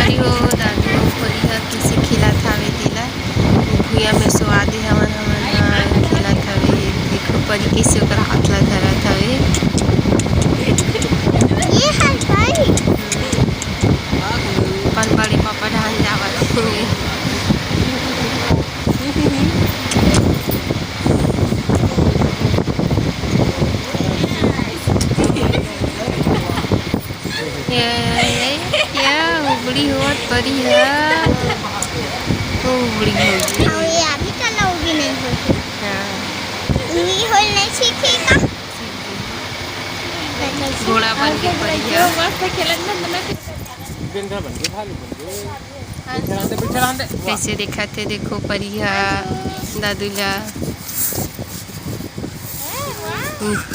परी हो दादू परी ह किसे खिलात हवे तेला भुइया में सुवादे हमन खिलात हवे। देखो परी किसे ओकर हाथ ला धरत हवे। ये हर भाई अपन बड़े पापा ढान जावत हे। क्या उबड़ी होत परी है उबड़ी होगी। और ये अभी चला भी नहीं होगी। हाँ ये होल नहीं सीखेगा। घोड़ा बन के परी है। कैसे देखा थे देखो परी है दादू ला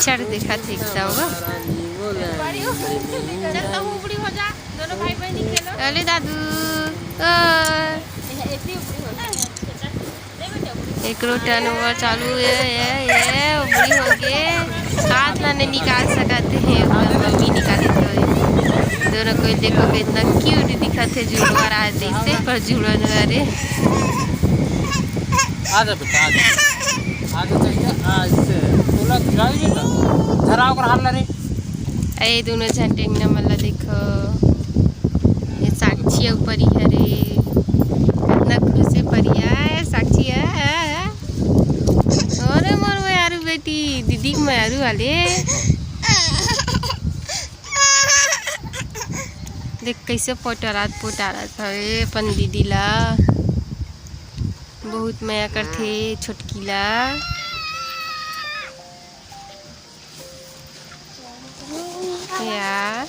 चढ़ देखा थे एकदम। अरे दादू एक रोटन ओवर चालू ये उबड़ी हो गए हाथ ला नहीं निकाल सकते हैं मम्मी निकाले तो दोनों को देखो कितना क्यूट दिखत है जुड़वा आज से पर जुड़न वाले आजा बेटा आजा आजा चाहिए आज से बोला खिलाएगी ना धराव कर हाल रे ए दोनों झंटेंग न मला देखो ये साक्षी ऊपर ही है रे कितना खुश है परिया साक्षी है। अरे मोर यारू बेटी दीदी को यारू वाले देख कैसे पोटरात हवे अपन दीदी ला बहुत माया करथे छोटकी ला। या